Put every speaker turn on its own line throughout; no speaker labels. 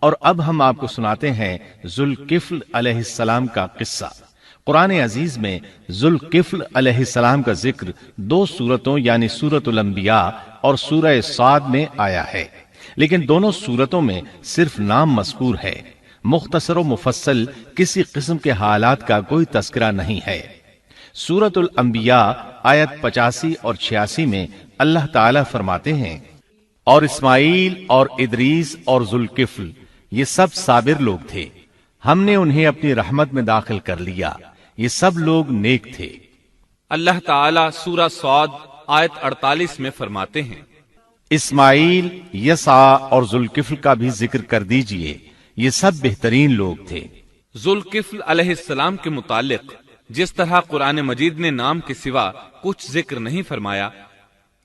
اور اب ہم آپ کو سناتے ہیں ذوالکفل علیہ السلام کا قصہ۔ قرآن عزیز میں ذوالکفل علیہ السلام کا ذکر 2 سورتوں یعنی سورۃ الانبیاء اور سورہ صاد میں آیا ہے، لیکن دونوں سورتوں میں صرف نام مذکور ہے، مختصر و مفصل کسی قسم کے حالات کا کوئی تذکرہ نہیں ہے۔ سورۃ الانبیاء آیت 85 اور 86 میں اللہ تعالی فرماتے ہیں، اور اسماعیل اور ادریس اور ذوالکفل یہ سب صابر لوگ تھے، ہم نے انہیں اپنی رحمت میں داخل کر لیا، یہ سب لوگ نیک تھے۔
اللہ تعالی سورہ صاد آیت 48 میں فرماتے ہیں،
اسماعیل، یسع اور ذوالکفل کا بھی ذکر کر دیجئے، یہ سب بہترین لوگ تھے۔
ذوالکفل علیہ السلام کے متعلق جس طرح قرآن مجید نے نام کے سوا کچھ ذکر نہیں فرمایا،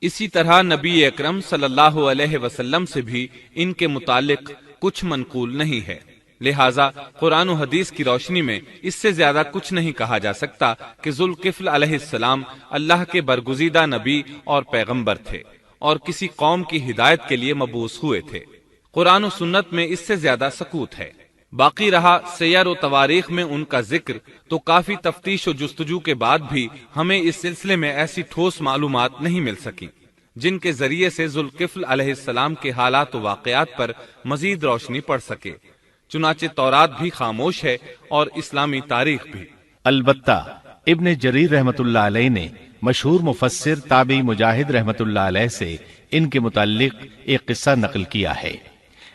اسی طرح نبی اکرم صلی اللہ علیہ وسلم سے بھی ان کے متعلق کچھ منقول نہیں ہے، لہٰذا قرآن و حدیث کی روشنی میں اس سے زیادہ کچھ نہیں کہا جا سکتا کہ ذوالکفل علیہ السلام اللہ کے برگزیدہ نبی اور پیغمبر تھے اور کسی قوم کی ہدایت کے لیے مبعوث ہوئے تھے۔ قرآن و سنت میں اس سے زیادہ سکوت ہے۔ باقی رہا سیر و تواریخ میں ان کا ذکر، تو کافی تفتیش و جستجو کے بعد بھی ہمیں اس سلسلے میں ایسی ٹھوس معلومات نہیں مل سکی جن کے ذریعے سے ذوالکفل علیہ السلام کے حالات و واقعات پر مزید روشنی پڑ سکے، چنانچہ تورات بھی خاموش ہے اور اسلامی تاریخ بھی۔
البتہ ابن جریر رحمت اللہ علیہ نے مشہور مفسر تابعی مجاہد رحمت اللہ علیہ سے ان کے متعلق ایک قصہ نقل کیا ہے۔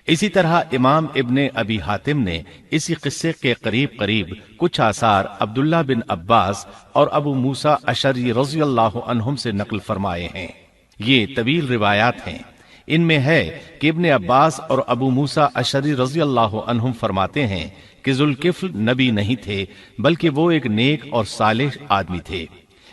اسی طرح امام ابن ابی حاتم نے اسی قصے کے قریب کچھ آثار عبداللہ بن عباس اور ابو موسیٰ اشعری رضی اللہ عنہم سے نقل فرمائے ہیں۔ یہ طویل روایات ہیں۔ ان میں ہے کہ ابن عباس اور ابو موسیٰ اشعری رضی اللہ عنہم فرماتے ہیں کہ ذوالکفل نبی نہیں تھے، بلکہ وہ ایک نیک اور صالح آدمی تھے،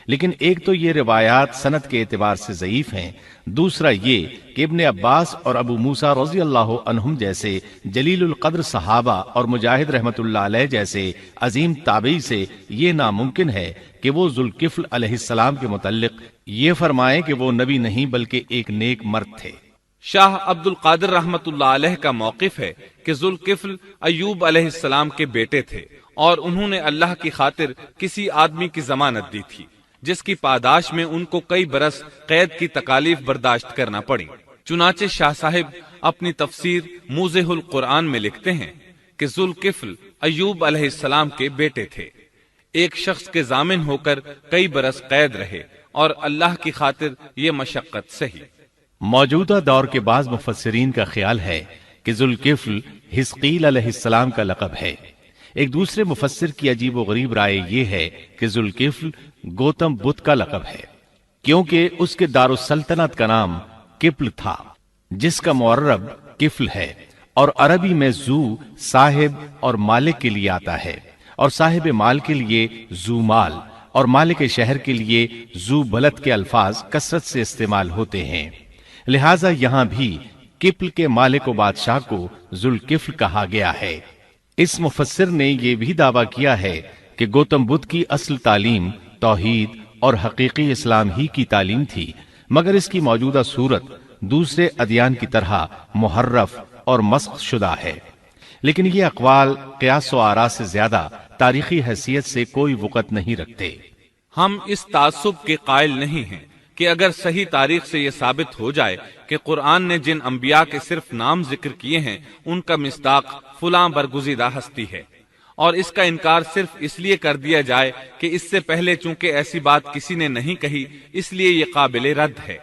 لیکن ایک تو یہ روایات سند کے اعتبار سے ضعیف ہیں، دوسرا یہ کہ ابن عباس اور ابو موسیٰ رضی اللہ عنہم جیسے جلیل القدر صحابہ اور مجاہد رحمت اللہ علیہ جیسے عظیم تابعی سے یہ ناممکن ہے کہ وہ ذوالکفل علیہ السلام کے متعلق یہ فرمائیں کہ وہ نبی نہیں بلکہ ایک نیک مرد تھے۔
شاہ عبد القادر رحمت اللہ علیہ کا موقف ہے کہ ذوالکفل ایوب علیہ السلام کے بیٹے تھے اور انہوں نے اللہ کی خاطر کسی آدمی کی ضمانت دی تھی جس کی پاداش میں ان کو کئی برس قید کی تکالیف برداشت کرنا پڑی۔ چنانچہ شاہ صاحب اپنی تفسیر موضح القرآن میں لکھتے ہیں کہ ذوالکفل ایوب علیہ السلام کے بیٹے تھے، ایک شخص کے ضامن ہو کر کئی برس قید رہے اور اللہ کی خاطر یہ مشقت سہی۔
موجودہ دور کے بعض مفسرین کا خیال ہے کہ ذوالکفل حزقیل علیہ السلام کا لقب ہے۔ ایک دوسرے مفسر کی عجیب و غریب رائے یہ ہے کہ ذوالکفل گوتم بدھ کا لقب ہے، کیونکہ اس کے دارالسلطنت کا نام کفل تھا، جس کا معرب کفل ہے، اور عربی میں ذو صاحب اور مالک کے لیے آتا ہے، اور صاحب مال کے لیے ذو مال اور مالک شہر کے لیے ذو بلد کے الفاظ کثرت سے استعمال ہوتے ہیں، لہٰذا یہاں بھی کفل کے مالک و بادشاہ کو ذوالکفل کہا گیا ہے۔ اس مفسر نے یہ بھی دعویٰ کیا ہے کہ گوتم بدھ کی اصل تعلیم توحید اور حقیقی اسلام ہی کی تعلیم تھی، مگر اس کی موجودہ صورت دوسرے ادیان کی طرح محرف اور مسخ شدہ ہے، لیکن یہ اقوال قیاس و آراء سے زیادہ تاریخی حیثیت سے کوئی وقت نہیں رکھتے۔
ہم اس تعصب کے قائل نہیں ہیں کہ اگر صحیح تاریخ سے یہ ثابت ہو جائے کہ قرآن نے جن انبیاء کے صرف نام ذکر کیے ہیں ان کا مصداق فلاں برگزیدہ ہستی ہے، اور اس کا انکار صرف اس لیے کر دیا جائے کہ اس سے پہلے چونکہ ایسی بات کسی نے نہیں کہی اس لیے یہ قابل رد ہے۔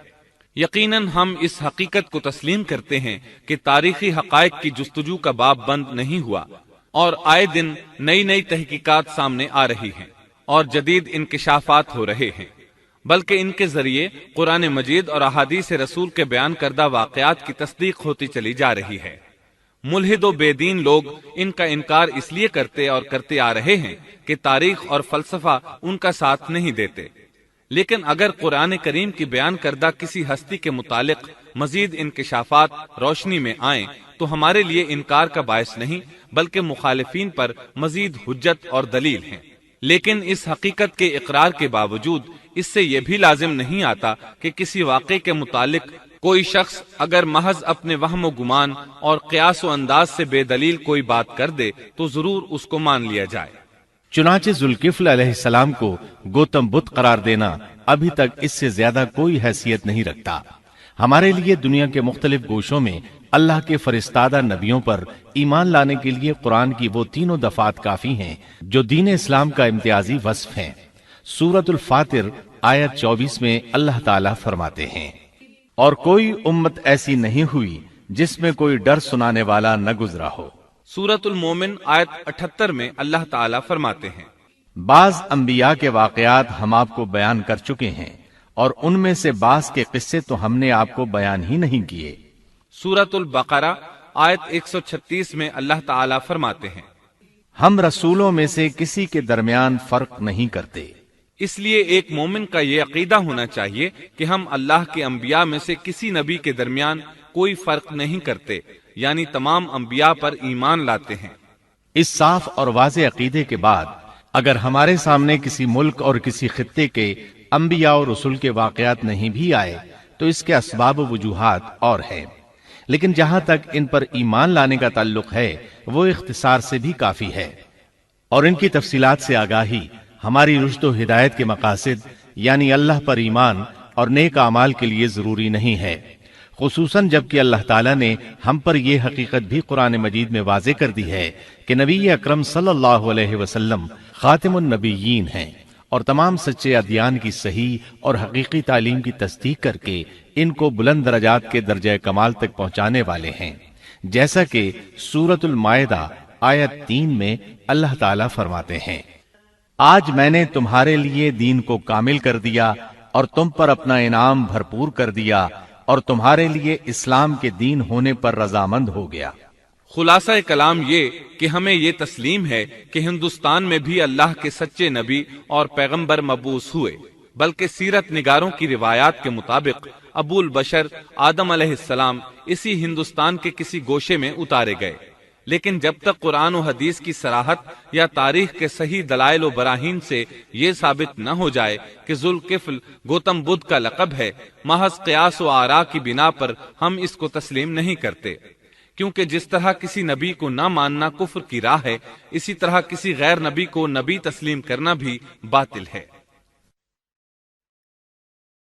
یقیناً ہم اس حقیقت کو تسلیم کرتے ہیں کہ تاریخی حقائق کی جستجو کا باب بند نہیں ہوا، اور آئے دن نئی تحقیقات سامنے آ رہی ہیں اور جدید انکشافات ہو رہے ہیں، بلکہ ان کے ذریعے قرآن مجید اور احادیث رسول کے بیان کردہ واقعات کی تصدیق ہوتی چلی جا رہی ہے۔ ملحد و بے دین لوگ ان کا انکار اس لیے کرتے اور کرتے آ رہے ہیں کہ تاریخ اور فلسفہ ان کا ساتھ نہیں دیتے، لیکن اگر قرآن کریم کی بیان کردہ کسی ہستی کے متعلق مزید انکشافات روشنی میں آئیں تو ہمارے لیے انکار کا باعث نہیں بلکہ مخالفین پر مزید حجت اور دلیل ہیں۔ لیکن اس حقیقت کے اقرار کے باوجود اس سے یہ بھی لازم نہیں آتا کہ کسی واقعے کے متعلق کوئی شخص اگر محض اپنے وہم و گمان اور قیاس و انداز سے بے دلیل کوئی بات کر دے تو ضرور اس کو مان لیا جائے۔
چنانچہ ذوالکفل علیہ السلام کو گوتم بدھ قرار دینا ابھی تک اس سے زیادہ کوئی حیثیت نہیں رکھتا۔ ہمارے لیے دنیا کے مختلف گوشوں میں اللہ کے فرستادہ نبیوں پر ایمان لانے کے لیے قرآن کی وہ تینوں دفعات کافی ہیں جو دین اسلام کا امتیازی وصف ہیں۔ سورۃ الفاتر آیت 24 میں اللہ تعالیٰ فرماتے ہیں، اور کوئی امت ایسی نہیں ہوئی جس میں کوئی ڈر سنانے والا نہ گزرا ہو۔
سورۃ المومن آیت 78 میں اللہ تعالیٰ فرماتے ہیں،
بعض انبیاء کے واقعات ہم آپ کو بیان کر چکے ہیں اور ان میں سے بعض کے قصے تو ہم نے آپ کو بیان ہی نہیں کیے۔
سورۃ البقرہ آیت 136 میں اللہ تعالیٰ فرماتے ہیں،
ہم رسولوں میں سے کسی کے درمیان فرق نہیں کرتے۔
اس لیے ایک مومن کا یہ عقیدہ ہونا چاہیے کہ ہم اللہ کے انبیاء میں سے کسی نبی کے درمیان کوئی فرق نہیں کرتے، یعنی تمام انبیاء پر ایمان لاتے ہیں۔
اس صاف اور واضح عقیدے کے بعد اگر ہمارے سامنے کسی ملک اور کسی خطے کے انبیاء اور رسول کے واقعات نہیں بھی آئے تو اس کے اسباب و وجوہات اور ہیں، لیکن جہاں تک ان پر ایمان لانے کا تعلق ہے وہ اختصار سے بھی کافی ہے، اور ان کی تفصیلات سے آگاہی ہماری رشد و ہدایت کے مقاصد یعنی اللہ پر ایمان اور نیک اعمال کے لیے ضروری نہیں ہے، خصوصاً جبکہ اللہ تعالیٰ نے ہم پر یہ حقیقت بھی قرآن مجید میں واضح کر دی ہے کہ نبی اکرم صلی اللہ علیہ وسلم خاتم النبیین ہیں اور تمام سچے ادیان کی صحیح اور حقیقی تعلیم کی تصدیق کر کے ان کو بلند درجات کے درجہ کمال تک پہنچانے والے ہیں، جیسا کہ سورۃ المائدہ آیت 3 میں اللہ تعالیٰ فرماتے ہیں، آج میں نے تمہارے لیے دین کو کامل کر دیا اور تم پر اپنا انعام بھرپور کر دیا اور تمہارے لیے اسلام کے دین ہونے پر رضامند ہو گیا۔
خلاصہ کلام یہ کہ ہمیں یہ تسلیم ہے کہ ہندوستان میں بھی اللہ کے سچے نبی اور پیغمبر مبعوث ہوئے، بلکہ سیرت نگاروں کی روایات کے مطابق ابو البشر آدم علیہ السلام اسی ہندوستان کے کسی گوشے میں اتارے گئے، لیکن جب تک قرآن و حدیث کی صراحت یا تاریخ کے صحیح دلائل و براہین سے یہ ثابت نہ ہو جائے کہ ذوالکفل گوتم بدھ کا لقب ہے، محض قیاس و آراء کی بنا پر ہم اس کو تسلیم نہیں کرتے، کیونکہ جس طرح کسی نبی کو نہ ماننا کفر کی راہ ہے، اسی طرح کسی غیر نبی کو نبی تسلیم کرنا بھی باطل ہے۔